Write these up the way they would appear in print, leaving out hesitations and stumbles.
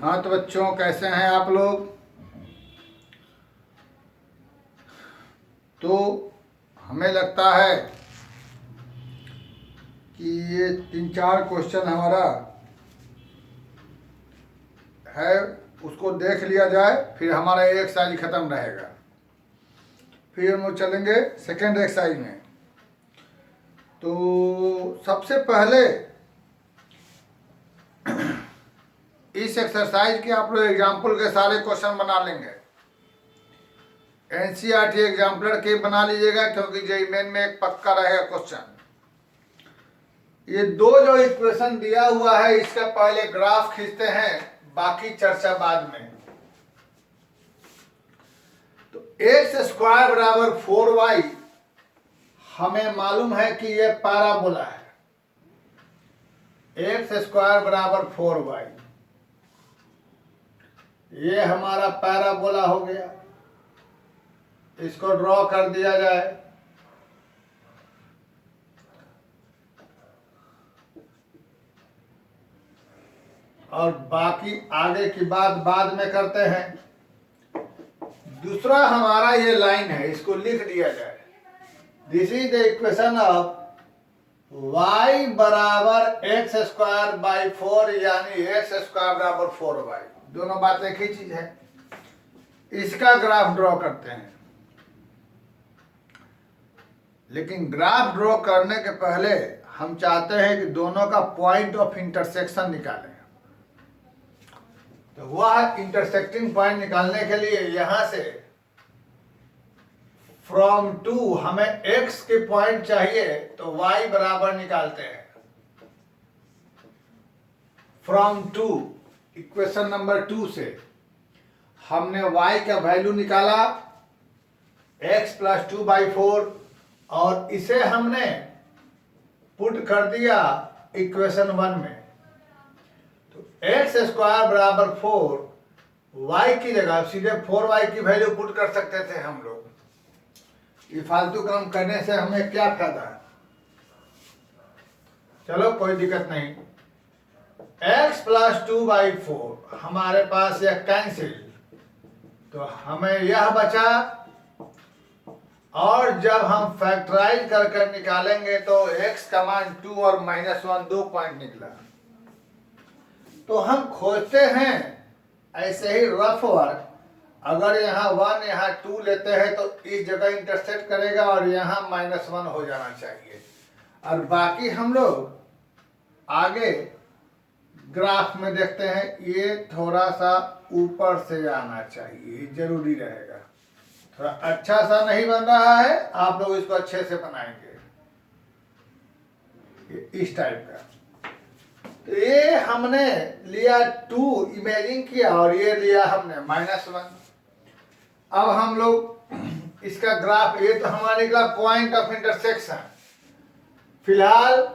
हाँ तो बच्चों, कैसे हैं आप लोग? तो हमें लगता है कि ये 3-4 क्वेश्चन हमारा है, उसको देख लिया जाए, फिर हमारा एक एक्सरसाइज ख़त्म रहेगा। फिर हम लोग चलेंगे सेकेंड एक्सरसाइज में। तो सबसे पहले इस एक्सरसाइज के आप लोग एग्जाम्पल के सारे क्वेश्चन बना लेंगे। एनसीईआरटी एग्जाम्पलर के बना लीजिएगा, क्योंकि जेईई मेन में एक पक्का रहेगा क्वेश्चन। ये दो जो इक्वेशन दिया हुआ है, इसका पहले ग्राफ खींचते हैं, बाकी चर्चा बाद में। तो x² बराबर 4y हमें मालूम है कि ये पैराबोला है। x² बराबर 4y, ये हमारा पैराबोला हो गया। इसको ड्रॉ कर दिया जाए। और बाकी आगे की बात बाद में करते हैं। दूसरा हमारा ये लाइन है, इसको लिख दिया जाए। This is the equation of y बराबर x²/4, यानी x² बराबर 4y। दोनों बातें एक ही चीज है। इसका ग्राफ ड्रॉ करते हैं, लेकिन ग्राफ ड्रॉ करने के पहले हम चाहते हैं कि दोनों का पॉइंट ऑफ इंटरसेक्शन निकालें। तो वह इंटरसेक्टिंग पॉइंट निकालने के लिए यहां से फ्रॉम 2 हमें x के पॉइंट चाहिए, तो y बराबर निकालते हैं। फ्रॉम 2 इक्वेशन नंबर 2 से हमने y का वैल्यू निकाला x + 2/4, और इसे हमने पुट कर दिया इक्वेशन 1 में। तो x² बराबर 4, y की जगह सीधे 4y की वैल्यू पुट कर सकते थे हम लोग। ये फालतू काम करने से हमें क्या फायदा है? चलो कोई दिक्कत नहीं। x + 2/4 हमारे पास यह कैंसिल, तो हमें यह बचा। और जब हम फैक्टराइज कर निकालेंगे तो x का मान 2 और -1 2 पॉइंट निकला। तो हम खोजते हैं ऐसे ही रफ वर्क। अगर यहाँ 1 यहाँ 2 लेते हैं तो इस जगह इंटरसेक्ट करेगा, और यहाँ -1 हो जाना चाहिए। और बाकी हम लोग आगे ग्राफ में देखते हैं, ये थोड़ा सा ऊपर से आना चाहिए, जरूरी रहेगा। थोड़ा अच्छा सा नहीं बन रहा है, आप लोग इसको अच्छे से बनाएंगे इस टाइप का। तो ये हमने लिया 2, इमेजिन किया, और ये लिया हमने -1। अब हम लोग इसका ग्राफ, ये तो हमारा निकला पॉइंट ऑफ इंटरसेक्शन। फिलहाल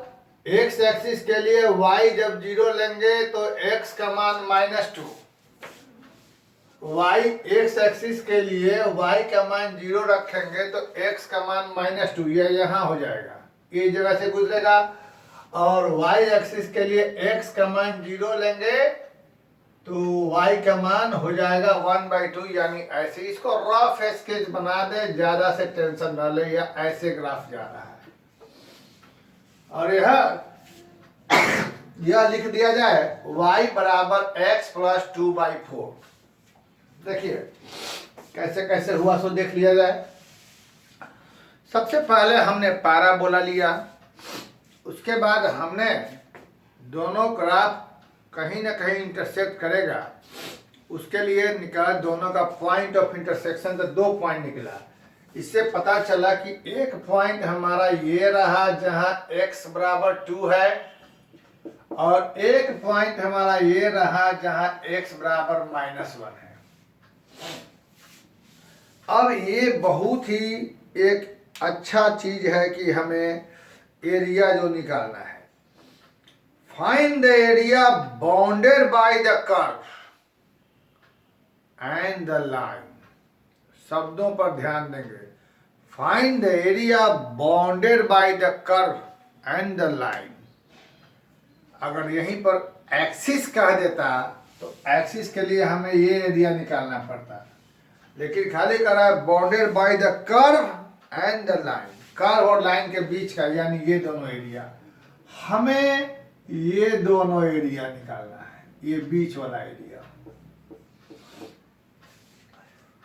x एक्सिस के लिए y जब 0 लेंगे तो x का मान -2, y x एक्सिस के लिए y का मान 0 रखेंगे तो x का मान -2, ये यहाँ हो जाएगा, ये जगह से गुजरेगा। और y एक्सिस के लिए x का मान 0 लेंगे तो y का मान हो जाएगा 1/2, यानी ऐसे। इसको रफ स्केच बना दे, ज्यादा से टेंशन न ले, या ऐसे ग्राफ जा रहा है। और यह लिख दिया जाए y बराबर x + 2/4। देखिए कैसे कैसे हुआ, सो देख लिया जाए। सबसे पहले हमने पैराबोला लिया, उसके बाद हमने दोनों ग्राफ कहीं ना कहीं इंटरसेक्ट करेगा, उसके लिए निकाला दोनों का पॉइंट ऑफ इंटरसेक्शन। तो 2 पॉइंट निकला। इससे पता चला कि एक पॉइंट हमारा ये रहा जहां x बराबर 2 है, और एक पॉइंट हमारा ये रहा जहां x बराबर -1 है। अब ये बहुत ही एक अच्छा चीज है कि हमें एरिया जो निकालना है। Find the area bounded by the curve and the line. शब्दों पर ध्यान देंगे। Find the area bounded by the curve and the line. अगर यहीं पर एक्सिस कह देता तो एक्सिस के लिए हमें ये एरिया निकालना पड़ता है, लेकिन खाली कर रहा है bounded by the curve and the line, curve और लाइन के बीच का, यानी ये दोनों एरिया। हमें ये दोनों एरिया निकालना है, ये बीच वाला एरिया।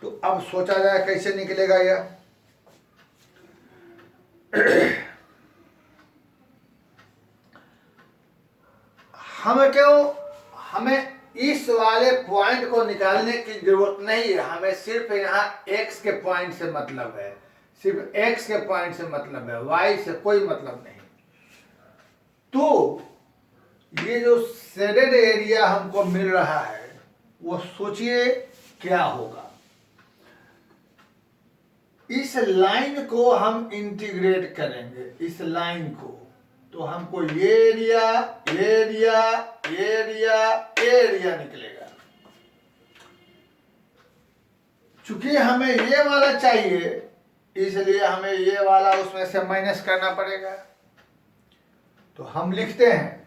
तो अब सोचा जाए कैसे निकलेगा यह। हमें इस वाले पॉइंट को निकालने की जरूरत नहीं है, हमें सिर्फ यहाँ x के पॉइंट से मतलब है, सिर्फ x के पॉइंट से मतलब है, y से कोई मतलब नहीं। तो ये जो शेडेड एरिया हमको मिल रहा है वो सोचिए क्या होगा। इस लाइन को हम इंटीग्रेट करेंगे, इस लाइन को, तो हमको ये एरिया, एरिया, एरिया, एरिया निकलेगा। चूंकि हमें ये वाला चाहिए, इसलिए हमें ये वाला उसमें से माइनस करना पड़ेगा। तो हम लिखते हैं,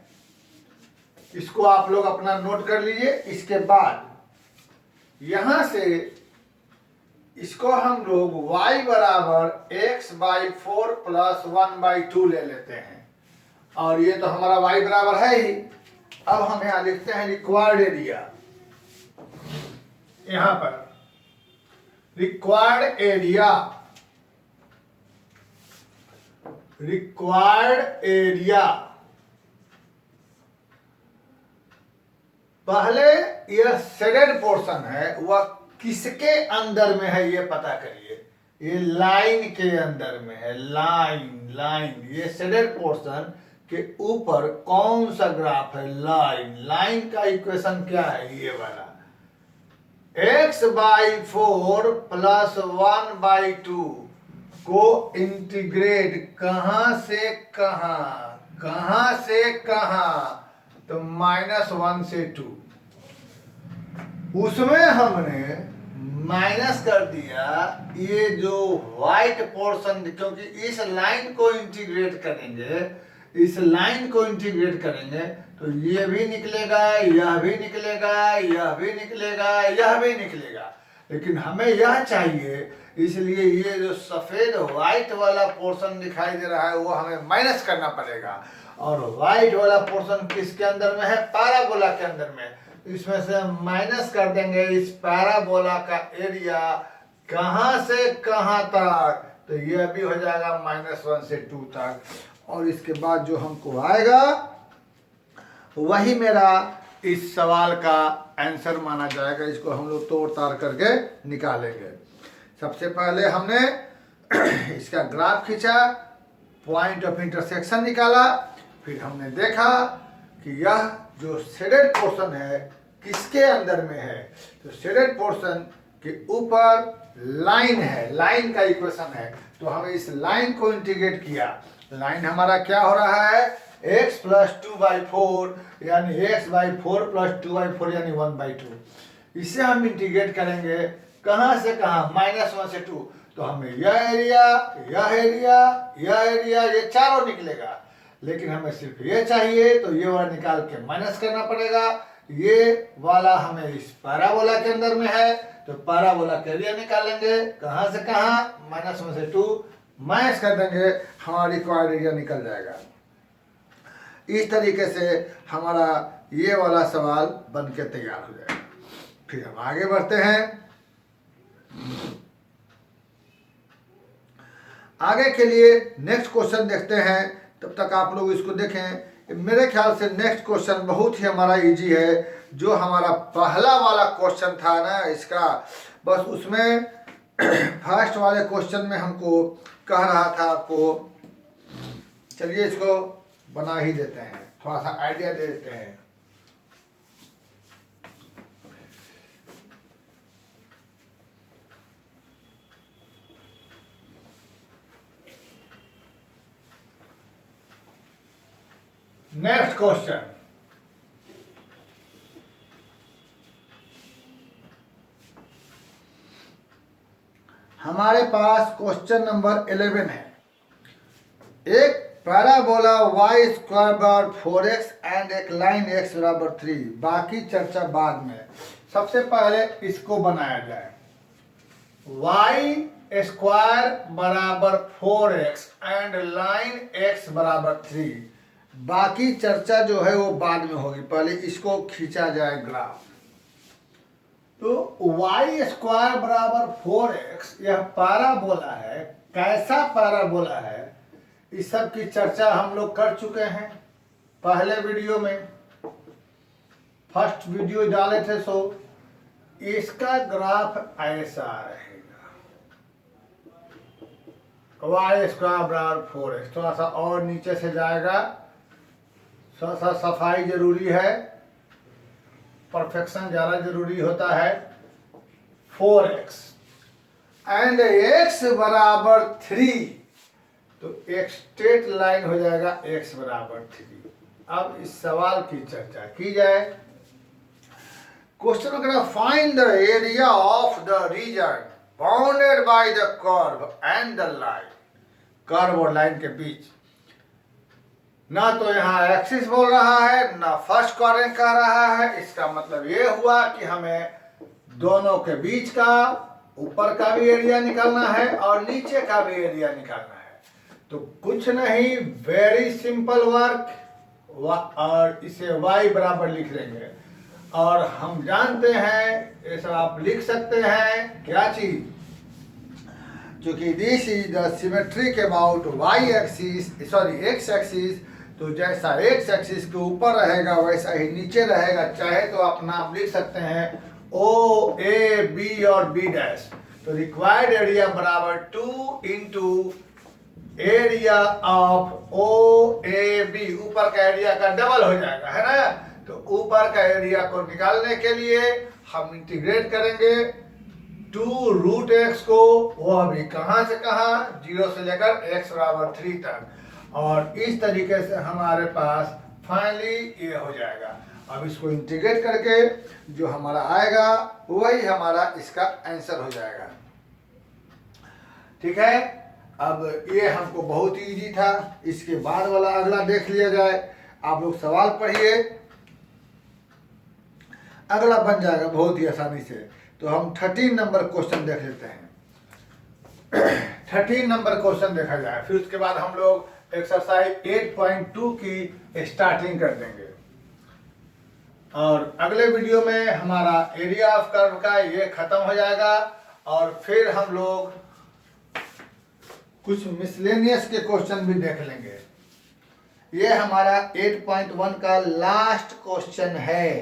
इसको आप लोग अपना नोट कर लीजिए। इसके बाद यहां से इसको हम लोग y बराबर x/4 प्लस 1/2 ले लेते हैं, और ये तो हमारा y बराबर है ही। अब हम यहां लिखते हैं रिक्वायर्ड एरिया, यहां पर रिक्वायर्ड एरिया, रिक्वायर्ड एरिया। पहले यह शेडेड पोर्शन है, वह किसके अंदर में है ये पता करिए। ये लाइन के अंदर में है, लाइन, लाइन। ये शेडेड पोर्शन के ऊपर कौन सा ग्राफ है? लाइन। लाइन का इक्वेशन क्या है? ये वाला x/4 प्लस 1/2 को इंटीग्रेट कहां से कहां, कहां से कहां, तो -1 से 2। उसमें हमने माइनस कर दिया ये जो व्हाइट पोर्शन, क्योंकि इस लाइन को इंटीग्रेट करेंगे, इस लाइन को इंटीग्रेट करेंगे तो ये भी निकलेगा, यह भी निकलेगा, यह भी निकलेगा, यह भी निकलेगा। लेकिन हमें यह चाहिए, इसलिए ये जो सफेद व्हाइट वाला पोर्शन दिखाई दे रहा है वो हमें माइनस करना पड़ेगा। और व्हाइट वाला पोर्शन किसके अंदर में है? पैराबोला के अंदर में। इसमें से हम माइनस कर देंगे इस पैराबोला का एरिया कहां से कहां तक, तो यह भी हो जाएगा -1 से 2 तक। और इसके बाद जो हमको आएगा वही मेरा इस सवाल का आंसर माना जाएगा। इसको हम लोग तोड़ ताड़ करके निकालेंगे। सबसे पहले हमने इसका ग्राफ खींचा, पॉइंट ऑफ इंटरसेक्शन निकाला, फिर हमने देखा कि यह जो शेडेड पोर्शन है किसके अंदर में है, तो शेडेड पोर्शन के ऊपर लाइन है, लाइन का इक्वेशन है। तो हमें इस लाइन को इंटीग्रेट किया। लाइन हमारा क्या हो रहा है? x प्लस 2/4, यानी x/4 प्लस 2/4 यानी 1/2। इसे हम इंटीग्रेट करेंगे कहां से कहां? -1 से 2। तो हमें यह एरिया, यह एरिया, यह एरिया, ये चारों निकलेगा। लेकिन हमें सिर्फ ये चाहिए, तो ये वाला निकाल के माइनस करना पड़ेगा। ये वाला हमें इस पैराबोला के अंदर में है, तो पैराबोला के एरिया निकालेंगे कहां से कहां? -1 से 2 माइनस कर देंगे, हमारा रिक्वायर्ड एरिया निकल जाएगा। इस तरीके से हमारा ये वाला सवाल बन के तैयार हो जाएगा। फिर हम आगे बढ़ते हैं। आगे के लिए नेक्स्ट क्वेश्चन देखते हैं। तब तक आप लोग इसको देखें। मेरे ख्याल से नेक्स्ट क्वेश्चन बहुत ही हमारा इजी है। जो हमारा पहला वाला क्वेश्चन था ना इसका, बस उसमें फर्स्ट वाले क्वेश्चन में हमको कह रहा था आपको, चलिए इसको बना ही देते हैं, थोड़ा सा आइडिया दे देते हैं। नेक्स्ट क्वेश्चन, हमारे पास क्वेश्चन नंबर 11 है। एक पैराबोला y स्क्वायर बराबर 4x एंड एक लाइन x बराबर 3, बाकी चर्चा बाद में। सबसे पहले इसको बनाया जाए। y स्क्वायर बराबर 4x एंड लाइन x बराबर 3, बाकी चर्चा जो है वो बाद में होगी, पहले इसको खींचा जाए ग्राफ। तो y स्क्वायर बराबर 4x यह पैराबोला है। कैसा पैराबोला है, इस सब की चर्चा हम लोग कर चुके हैं पहले वीडियो में, फर्स्ट वीडियो डाले थे। सो इसका ग्राफ ऐसा रहेगा, y स्क्वायर बराबर 4x। थोड़ा सा और नीचे से जाएगा, थोड़ा सा सफाई जरूरी है, परफेक्शन ज्यादा जरूरी होता है। 4x एंड x बराबर 3, तो एक स्ट्रेट लाइन हो जाएगा x बराबर 3। अब इस सवाल की चर्चा की जाए। क्वेश्चन का find the area of the region bounded by the curve and the line. Curve और लाइन के बीच ना तो यहाँ एक्सिस बोल रहा है ना फर्स्ट क्वाड्रेंट कह रहा है। इसका मतलब ये हुआ कि हमें दोनों के बीच का, ऊपर का भी एरिया निकालना है और नीचे का भी एरिया निकालना है। तो कुछ नहीं, वेरी सिंपल वर्क, और इसे y बराबर लिख लेंगे। और हम जानते हैं, ये सब आप लिख सकते हैं, क्या चीज, क्योंकि this is the symmetric about y axis, sorry x axis. तो जैसा x एक्सिस के ऊपर रहेगा वैसा ही नीचे रहेगा। चाहे तो आप नाम लिख सकते हैं O, A, B और B डैश। तो रिक्वायर्ड एरिया बराबर 2 into area of O, A, B, ऊपर का एरिया का डबल हो जाएगा, है ना। तो ऊपर का एरिया को निकालने के लिए हम इंटीग्रेट करेंगे 2 रूट x को, वो अभी कहां से कहां, 0 से लेकर x बराबर 3 तक। और इस तरीके से हमारे पास फाइनली ये हो जाएगा। अब इसको इंटीग्रेट करके जो हमारा आएगा वही हमारा इसका आंसर हो जाएगा। ठीक है, अब ये हमको बहुत इजी था। इसके बाद वाला अगला देख लिया जाए। आप लोग सवाल पढ़िए, अगला बन जाएगा बहुत ही आसानी से। तो हम 13 नंबर क्वेश्चन देख लेते हैं। 13 नंबर क्वेश्चन देखा जाए, फिर उसके बाद हम लोग एक्सरसाइज 8.2 की स्टार्टिंग कर देंगे। और अगले वीडियो में हमारा एरिया ऑफ कर्व का ये खत्म हो जाएगा। और फिर हम लोग कुछ मिसलेनियस के क्वेश्चन भी देख लेंगे। ये हमारा 8.1 का लास्ट क्वेश्चन है।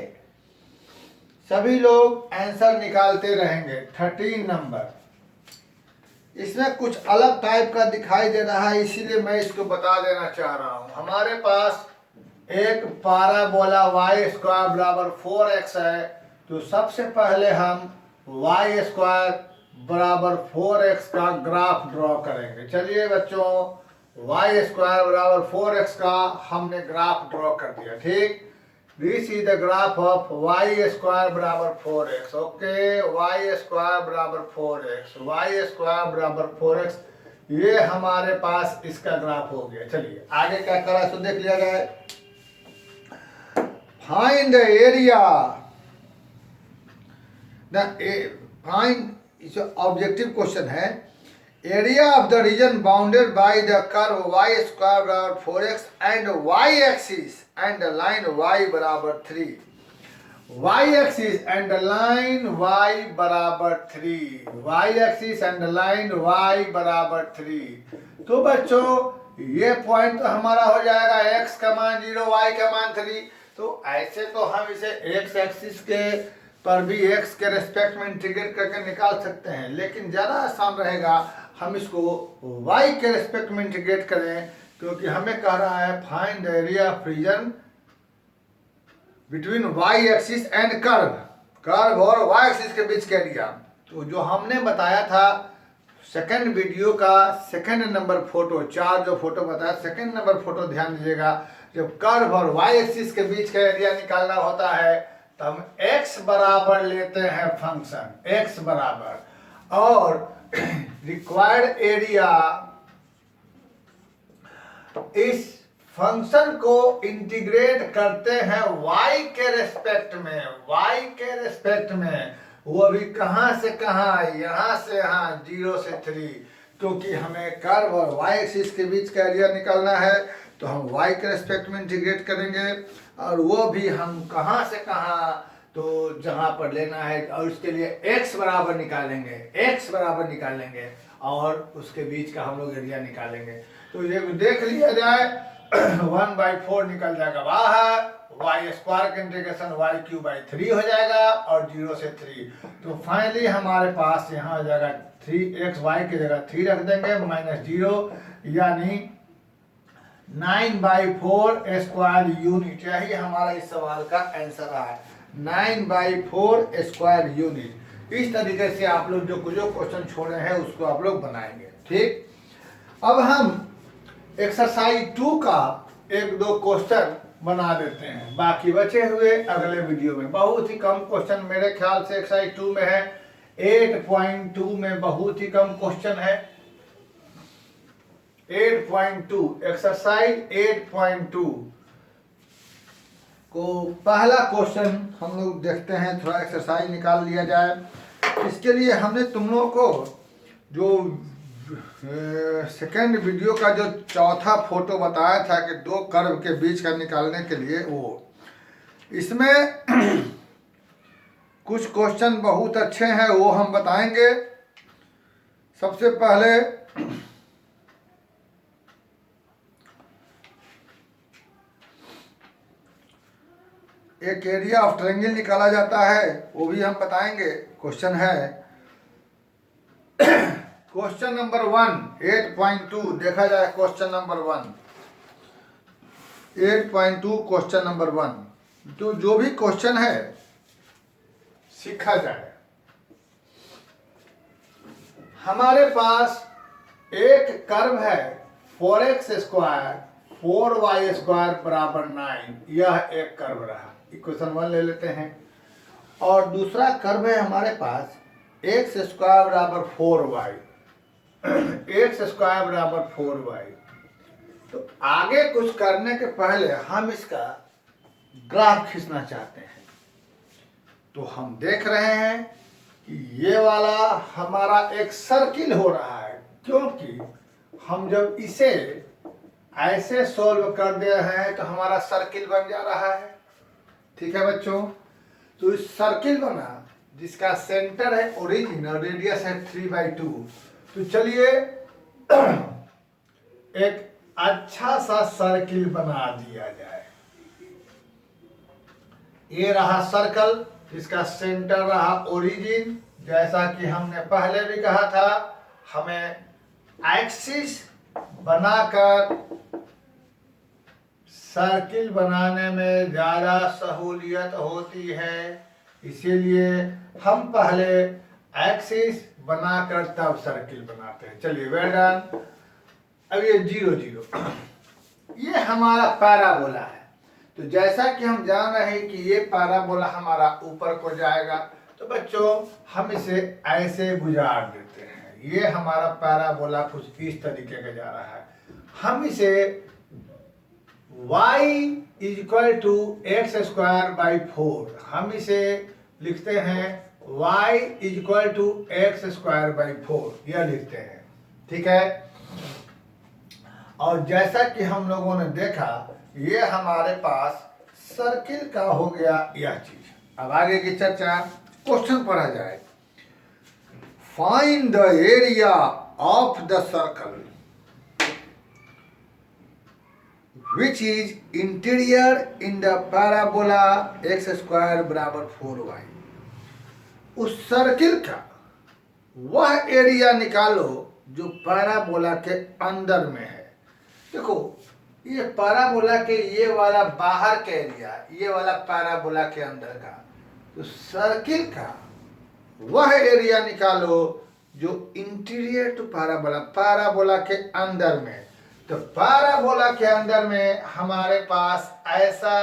सभी लोग आंसर निकालते रहेंगे। 13 नंबर, इसमें कुछ अलग टाइप का दिखाई दे रहा है, इसीलिए मैं इसको बता देना चाह रहा हूं। हमारे पास एक पैराबोला y स्क्वायर बराबर 4x है। तो सबसे पहले हम y स्क्वायर बराबर 4x का ग्राफ ड्रॉ करेंगे। चलिए बच्चों, y स्क्वायर बराबर 4x का हमने ग्राफ ड्रॉ कर दिया। ठीक, this is the graph of y square बराबर 4x। ओके, y स्क्वायर बराबर 4x, y स्क्वायर बराबर 4x, ये हमारे पास इसका ग्राफ हो गया। चलिए आगे क्या करा तो देख लिया जाए। Find the area, find objective question है। Area of the region bounded by the curve y square बराबर 4x and y axis and line y बराबर 3। y axis and line y बराबर 3, y axis and line y बराबर 3। तो बच्चों ये point तो हमारा हो जाएगा x का मान 0, y का मान 3। तो ऐसे तो हम इसे x एक्सिस के पर भी x के रेस्पेक्ट में इंटीग्रेट करके निकाल सकते हैं, लेकिन ज़्यादा आसान रहेगा हम इसको y के रेस्पेक्ट में इंटीग्रेट करें, क्योंकि हमें कह रहा है find the area of region between y axis and curve, curve और y एक्सिस के बीच का एरिया। तो जो हमने बताया था सेकंड वीडियो का सेकंड नंबर फोटो, 4 जो फोटो बताया, सेकंड नंबर फोटो ध्यान दीजिएगा। जब कर्व और y एक्सिस के बीच का एरिया निकालना होता है तो हम x बराबर लेते हैं फंक्शन x बराबर, और रिक्वायर्ड एरिया इस फंक्शन को इंटीग्रेट करते हैं y के रेस्पेक्ट में, y के रेस्पेक्ट में, वो भी कहाँ से कहाँ, यहाँ से यहाँ 0 से 3, क्योंकि हमें कर्व और y एक्सिस के बीच का एरिया निकालना है तो हम y के रेस्पेक्ट में इंटीग्रेट करेंगे, और वो भी हम कहाँ से कहाँ, तो जहाँ पर लेना है, और उसके लिए x बराबर निकालेंगे, x बराबर निकालेंगे और उसके बीच का हम लोग एरिया निकालेंगे। तो ये देख लिया जाए 1/4 निकल जाएगा बाहर, y स्क्वायर का इंटीग्रेशन y³ 3 हो जाएगा और 0 से 3, तो फाइनली हमारे पास यहाँ हो जाएगा 3xy की जगह 3 रख देंगे -0, यानी 9/4 स्क्वायर यूनिट। यही हमारा इस सवाल का आंसर है, 9/4 स्क्वायर यूनिट। इस तरीके से आप लोग जो क्वेश्चन छोड़े हैं उसको आप लोग बनाएंगे। ठीक, अब हम एक्सरसाइज 2 का 1-2 क्वेश्चन बना देते हैं, बाकी बचे हुए अगले वीडियो में। बहुत ही कम क्वेश्चन मेरे ख्याल से एक्सरसाइज 2 में है, 8.2 में बहुत ही कम क्वेश्चन है। 8.2 एक्सरसाइज 8.2 को पहला क्वेश्चन हम लोग देखते हैं, थोड़ा एक्सरसाइज निकाल लिया जाए। इसके लिए हमने तुम लोगों को जो सेकेंड वीडियो का जो चौथा फोटो बताया था कि 2 कर्व के बीच का निकालने के लिए, वो इसमें कुछ क्वेश्चन बहुत अच्छे हैं, वो हम बताएंगे। सबसे पहले एक एरिया ऑफ ट्रायंगल निकाला जाता है, वो भी हम बताएंगे। क्वेश्चन है क्वेश्चन नंबर 1 8.2 देखा जाए। क्वेश्चन नंबर 1 8.2 क्वेश्चन नंबर 1, तो जो भी क्वेश्चन है सीखा जाए। हमारे पास एक कर्व है 4x² 4y² बराबर 9, यह एक कर्व रहा, इक्वेशन 1 ले लेते हैं। और दूसरा कर्व है हमारे पास x² बराबर 4y, x² बराबर 4y। तो आगे कुछ करने के पहले हम इसका ग्राफ खींचना चाहते हैं। तो हम देख रहे हैं कि ये वाला हमारा एक सर्किल हो रहा है, क्योंकि हम जब इसे ऐसे सॉल्व कर दे रहे हैं तो हमारा सर्किल बन जा रहा है। ठीक है बच्चों, तो इस सर्किल बना जिसका सेंटर है ओरिजिन और रेडियस है 3/2। तो चलिए एक अच्छा सा सर्किल बना दिया जाए। ये रहा सर्कल, इसका सेंटर रहा ओरिजिन। जैसा कि हमने पहले भी कहा था, हमें एक्सिस बनाकर सर्किल बनाने में ज़्यादा सहूलियत होती है, इसीलिए हम पहले एक्सिस बनाकर तब सर्किल बनाते हैं। चलिए वेल डन। अब ये 0 0 ये हमारा पैराबोला है। तो जैसा कि हम जान रहे हैं कि ये पैराबोला हमारा ऊपर को जाएगा, तो बच्चों हम इसे ऐसे गुजार देते हैं। ये हमारा पैराबोला कुछ इस तरीके का जा रहा है। हम इसे y = x²/4, हम इसे लिखते हैं y = x²/4, यह लिखते हैं। ठीक है, और जैसा कि हम लोगों ने देखा, ये हमारे पास सर्किल का हो गया यह चीज। अब आगे की चर्चा, क्वेश्चन पढ़ा जाए। Find the area of the circle which is interior in the parabola x² बराबर 4y। उस सर्किल का वह एरिया निकालो जो पैराबोला के अंदर में है। देखो, ये पैराबोला के ये वाला बाहर का एरिया, ये वाला पैराबोला के अंदर का, तो सर्किल का वह एरिया निकालो जो इंटीरियर टू पैराबोला, पैराबोला के अंदर में। तो पैराबोला के अंदर में हमारे पास ऐसा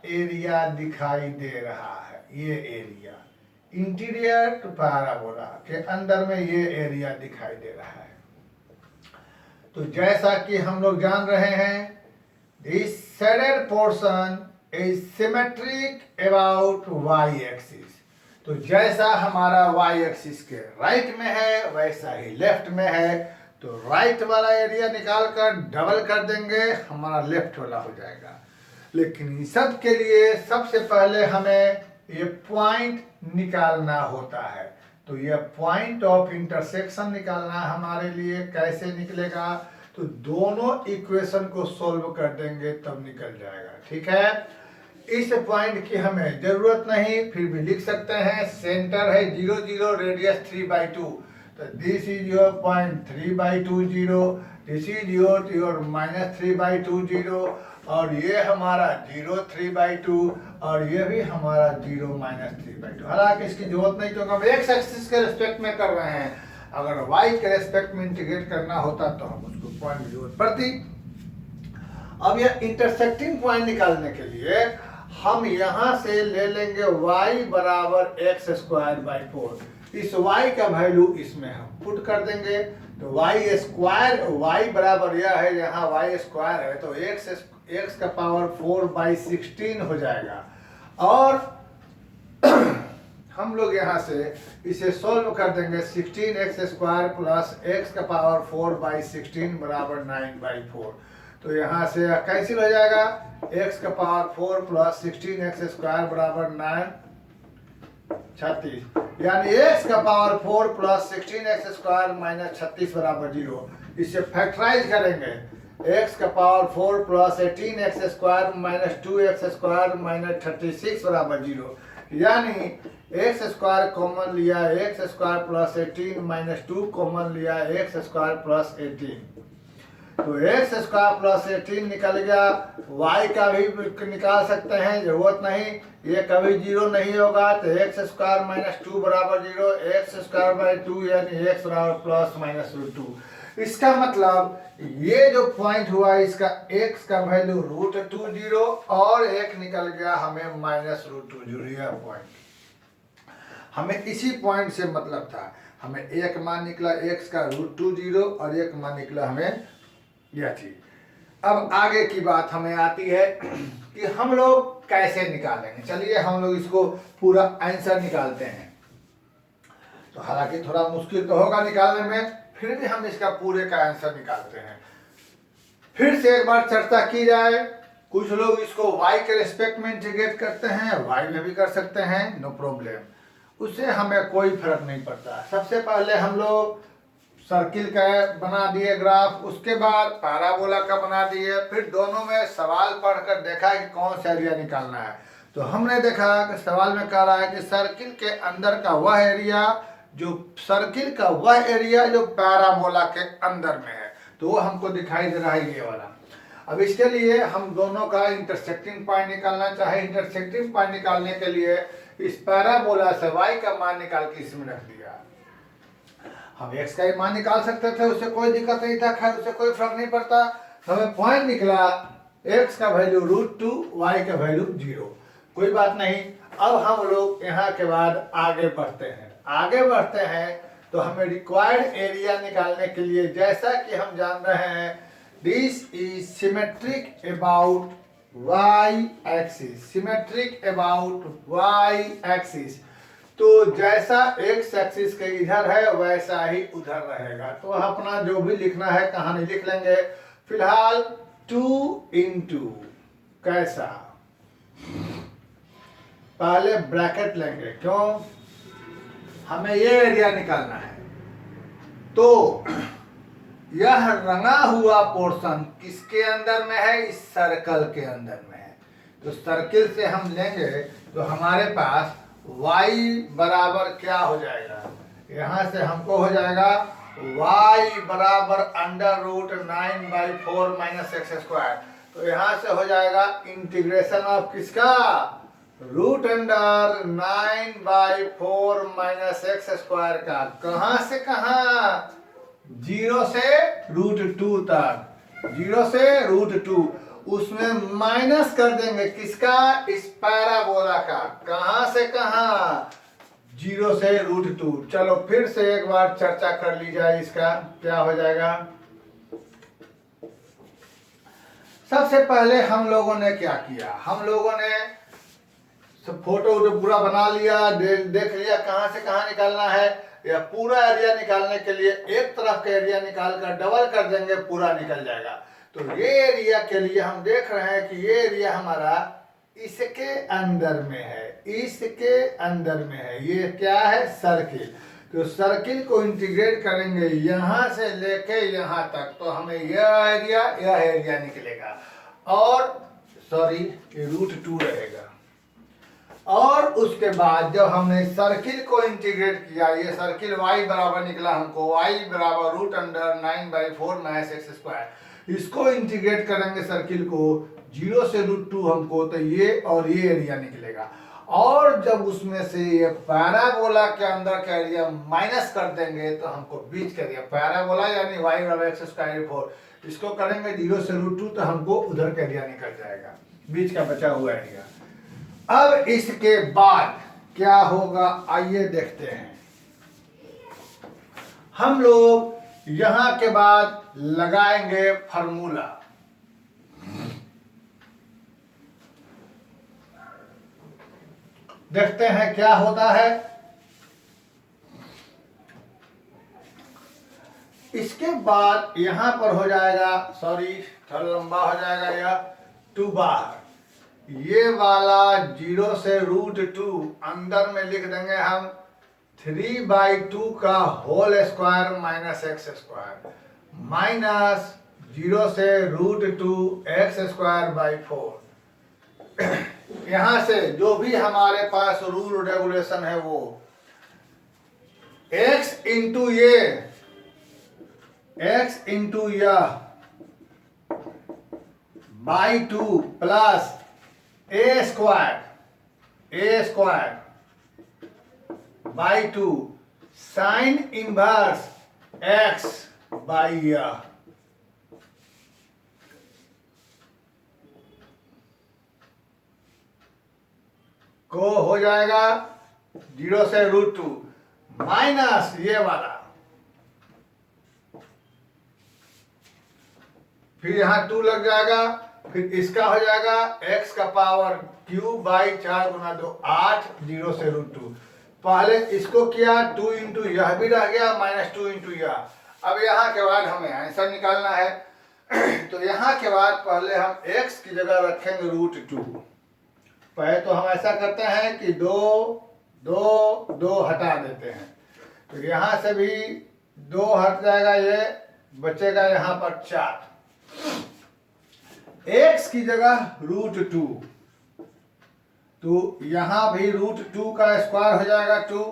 एरिया दिखाई दे रहा है। ये एरिया इंटीरियर टू पैराबोला के अंदर में ये एरिया दिखाई दे रहा है। तो जैसा कि हम लोग जान रहे हैं, this shaded portion is symmetric about Y axis. तो जैसा हमारा वाई एक्सिस के राइट में है वैसा ही लेफ्ट में है। तो राइट वाला एरिया निकाल कर डबल कर देंगे, हमारा लेफ्ट वाला हो जाएगा। लेकिन इन सब के लिए सबसे पहले हमें ये पॉइंट निकालना होता है। तो ये पॉइंट ऑफ इंटरसेक्शन निकालना हमारे लिए कैसे निकलेगा, तो दोनों इक्वेशन को सॉल्व कर देंगे तब निकल जाएगा। ठीक है, इस पॉइंट की हमें जरूरत नहीं, फिर भी लिख सकते हैं। सेंटर है 0 0, रेडियस 3/2। तो this is your point 3/2 this is your -3/2 और ये हमारा 0 3/2 और ये भी हमारा 0 -3/2। हालांकि इसकी जरूरत नहीं क्योंकि हम एक्स एक्सिस के रिस्पेक्ट में कर रहे हैं। अगर वाई के रिस्पेक्ट में इंटीग्रेट करना होता तो हम उसको पॉइंट की जरूरत पड़ती। अब यह इंटरसेक्टिंग पॉइंट निकालने के लिए हम यहां से ले लेंगे y बराबर x²/4। इस y का वैल्यू इसमें हम पुट कर देंगे। तो y² बराबर यह है, यहाँ y² है तो x का पावर 4/16 हो जाएगा। और हम लोग यहाँ से इसे सॉल्व कर देंगे। 16x² प्लस x का पावर 4/16 बराबर 9/4। तो यहाँ से कैंसिल हो जाएगा। x का पावर 4 प्लस 16x² बराबर 9 36, यानी x का पावर 4 प्लस 16x² माइनस 36 बराबर 0। इसे फैक्टराइज करेंगे। x का power 4 plus 18x² minus 2x² minus 36 बराबर 0, यानी x² कॉमन लिया, x² प्लस 18 माइनस 2 कॉमन लिया, x² प्लस 18। तो x² प्लस 18 निकल गया। y का भी निकाल सकते हैं, जरूरत नहीं, ये कभी 0 नहीं होगा। तो x² माइनस 2 बराबर 0, x²/2 यानी x बराबर प्लस माइनस √2। इसका मतलब ये जो पॉइंट हुआ इसका x का वैल्यू √20 और एक निकल गया हमें माइनस √20। यह पॉइंट हमें इसी पॉइंट से मतलब था। हमें एक मान निकला x का √20 और एक मान निकला हमें यह चीज। अब आगे की बात हमें आती है कि हम लोग कैसे निकालेंगे। चलिए हम लोग इसको पूरा आंसर निकालते हैं। तो हालांकि थोड़ा मुश्किल तो होगा निकालने में, फिर भी हम इसका पूरे का आंसर निकालते हैं। फिर से एक बार चर्चा की जाए। कुछ लोग इसको y के रिस्पेक्ट में इंटीग्रेट करते हैं, y में भी कर सकते हैं, नो प्रॉब्लम, उससे हमें कोई फर्क नहीं पड़ता। सबसे पहले हम लोग सर्किल का बना दिए ग्राफ, उसके बाद पैराबोला का बना दिए, फिर दोनों में सवाल पढ़कर देखा कि कौन सा एरिया निकालना है। तो हमने देखा कि सवाल में कह रहा है कि सर्किल के अंदर का वह एरिया जो पैराबोला के अंदर में है, तो वो हमको दिखाई दे रहा है ये वाला। अब इसके लिए हम दोनों का इंटरसेक्टिंग पॉइंट निकालना चाहे। इंटरसेक्टिंग पॉइंट निकालने के लिए इस पैराबोला से y का मान निकाल के इसमें रख दिया। हम x का ही मान निकाल सकते थे, उससे कोई दिक्कत नहीं था, खैर उससे कोई फर्क नहीं पड़ता। हमें पॉइंट निकला x का वैल्यू √2, y का वैल्यू 0, कोई बात नहीं। अब हम लोग यहाँ के बाद आगे बढ़ते हैं तो हमें रिक्वायर्ड एरिया निकालने के लिए, जैसा कि हम जान रहे हैं, this is symmetric about y axis. तो जैसा x एक्सिस के इधर है वैसा ही उधर रहेगा। तो अपना जो भी लिखना है कहानी लिख लेंगे। फिलहाल 2 into कैसा, पहले ब्रैकेट लेंगे, क्यों, हमें ये एरिया निकालना है। तो यह रंगा हुआ पोर्शन किसके अंदर में है, इस सर्कल के अंदर में है। तो सर्किल से हम लेंगे तो हमारे पास y बराबर क्या हो जाएगा, यहाँ से हमको हो जाएगा y बराबर √9/4 माइनस x²। तो यहाँ से हो जाएगा इंटीग्रेशन ऑफ किसका, √9/4 माइनस x² का। कहाँ से कहाँ, 0 से √2 तक, 0 से √2, उसमें माइनस कर देंगे किसका, इस पैराबोला का। कहाँ से कहाँ, 0 से √2। चलो फिर से एक बार चर्चा कर ली जाए, इसका क्या हो जाएगा। सबसे पहले हम लोगों ने क्या किया, हम लोगों ने फोटो वोटो पूरा बना लिया, देख लिया कहाँ से कहाँ निकालना है। या पूरा एरिया निकालने के लिए एक तरफ का एरिया निकाल कर डबल कर देंगे, पूरा निकल जाएगा। तो ये एरिया के लिए हम देख रहे हैं कि ये एरिया हमारा इसके अंदर में है, इसके अंदर में है। ये क्या है, सर्किल। तो सर्किल को इंटीग्रेट करेंगे यहाँ से लेके यहाँ तक, तो हमें यह एरिया निकलेगा। और सॉरी, ये √2 रहेगा। और उसके बाद जब हमने सर्किल को इंटीग्रेट किया, ये सर्किल y बराबर निकला हमको, y बराबर √9/4 - x²। इसको इंटीग्रेट करेंगे सर्किल को 0 से √2 हमको, तो ये और ये एरिया निकलेगा। और जब उसमें से ये पैराबोला के अंदर का एरिया माइनस कर देंगे तो हमको बीच का एरिया, पैराबोला यानी y बराबर x²4, इसको करेंगे 0 से √2 तो हमको उधर का एरिया निकल जाएगा, बीच का बचा हुआ एरिया। अब इसके बाद क्या होगा, आइए देखते हैं। हम लोग यहां के बाद लगाएंगे फार्मूला। देखते हैं क्या होता है। इसके बाद यहां पर हो जाएगा, सॉरी थोड़ा लंबा हो जाएगा, यह 2 बार, ये वाला 0 से √2 अंदर में लिख देंगे हम 3/2 का whole square minus x² minus 0 से √2 x²/4। यहां से जो भी हमारे पास रूल रेगुलेशन है वो x इंटू यह /2 plus a²/2 sine inverse x by यह। को हो जाएगा 0 से √2 माइनस ये वाला, फिर यहां 2 लग जाएगा, फिर इसका हो जाएगा x का पावर क्यूब बाई 4 गुना 2 8 0 से √2। पहले इसको किया 2 इंटू यह भी रह गया माइनस 2 इंटू यह। अब यहाँ के बाद हमें आंसर निकालना है। तो यहाँ के बाद पहले हम x की जगह रखेंगे √2। पहले तो हम ऐसा करते हैं कि 2 हटा देते हैं, तो यहाँ से भी 2 हट जाएगा, ये बचेगा यहाँ पर 4। x की जगह √2, तो यहां भी √2 का स्क्वायर हो जाएगा 2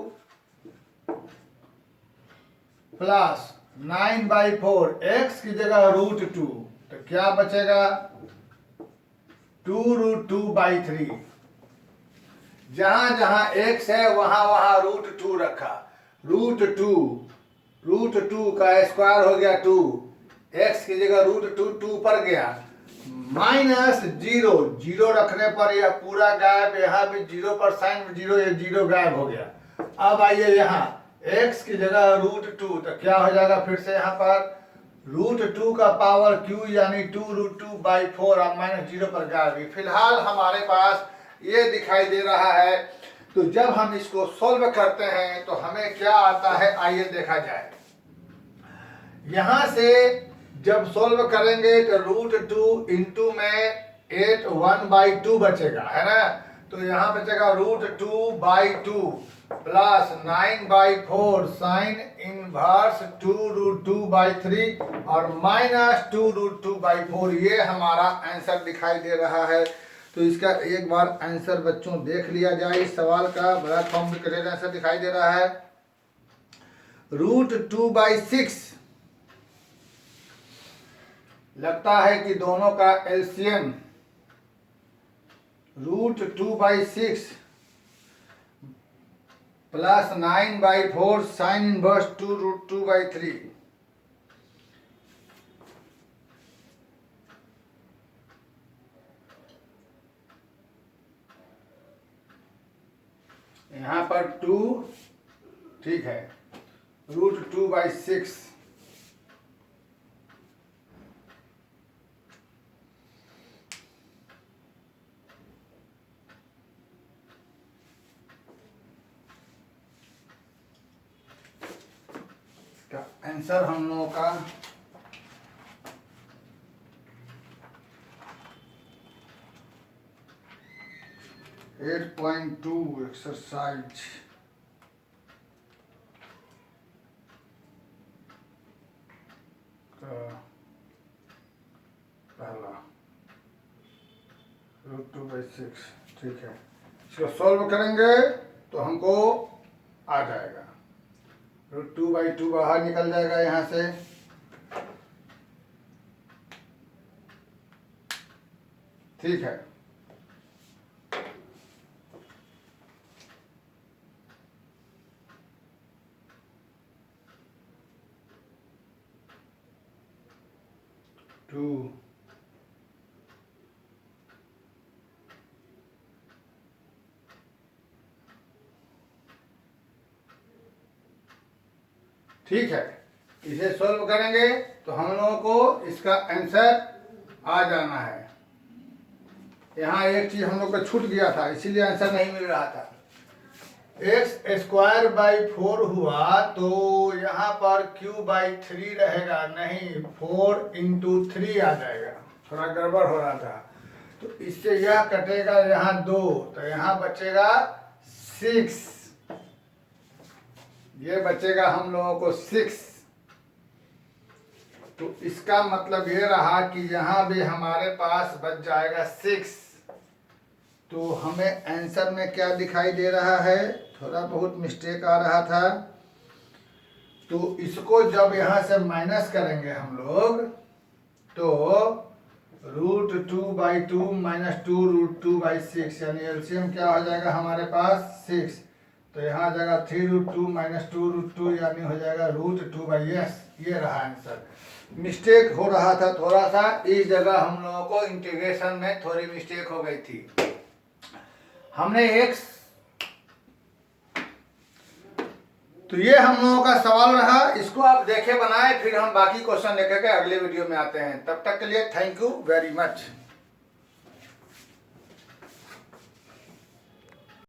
प्लस 9/4, x की जगह √2, तो क्या बचेगा 2√2/3। जहां जहां x है वहां वहां √2 रखा, √2 का स्क्वायर हो गया 2, x की जगह √2 पर गया, माइनस 0 रखने पर यह पूरा गायब, यहाँ भी 0 पर साइन 0, ये 0 गायब हो गया। अब आइए यहाँ x की जगह √2, तो क्या हो जाएगा फिर से यहाँ पर √2 का पावर q यानी 2√2/4, अब माइनस 0 पर गायब। फिलहाल हमारे पास ये दिखाई दे रहा है। तो जब हम इसको सोल्व करते हैं तो हमें क्या आता है, आइए देखा जाए। यहां से जब सोल्व करेंगे तो √2 इंटू में 8 1/2 बचेगा, है ना। तो यहाँ बचेगा √2/2 प्लस 9/4 साइन इनवर्स 2√2/3 और माइनस 2√2/4। ये हमारा आंसर दिखाई दे रहा है। तो इसका एक बार आंसर बच्चों देख लिया जाए। इस सवाल का बड़ा कॉम्प्लिकेटेड आंसर दिखाई दे रहा है। √2/6 लगता है कि दोनों का एलसीएम √2/6 प्लस 9/4 साइन इनवर्स 2√2/3। यहाँ पर 2 ठीक है, √2/6 आंसर हम लोगों का 8.2 एक्सरसाइज का पहला √2/6। ठीक है, इसको सॉल्व करेंगे तो हमको आ जाएगा √2/2 बाहर निकल जाएगा यहाँ से। ठीक है, टू ठीक है, इसे सॉल्व करेंगे तो हम लोगों को इसका आंसर आ जाना है। यहाँ एक चीज हम लोग को छूट गया था, इसीलिए आंसर नहीं मिल रहा था। x²/4 हुआ तो यहाँ पर q/3 रहेगा, नहीं 4 × 3 आ जाएगा, थोड़ा गड़बड़ हो रहा था। तो इससे यह कटेगा यहाँ 2, तो यहाँ बचेगा 6, ये बचेगा हम लोगों को 6। तो इसका मतलब ये रहा कि यहाँ भी हमारे पास बच जाएगा 6। तो हमें आंसर में क्या दिखाई दे रहा है, थोड़ा बहुत मिस्टेक आ रहा था। तो इसको जब यहाँ से माइनस करेंगे हम लोग तो √2/2 - 2 √2/6 यानी एलसीएम क्या हो जाएगा हमारे पास 6। तो यहाँ आ जाएगा 3√2 - 2 √2 यानी हो जाएगा √2/s। ये रहा आंसर। मिस्टेक हो रहा था थोड़ा सा, इस जगह हम लोगों को इंटीग्रेशन में थोड़ी मिस्टेक हो गई थी। हमने x, तो ये हम लोगों का सवाल रहा, इसको आप देखे बनाए, फिर हम बाकी क्वेश्चन लेकर के अगले वीडियो में आते हैं। तब तक के लिए थैंक यू वेरी मच।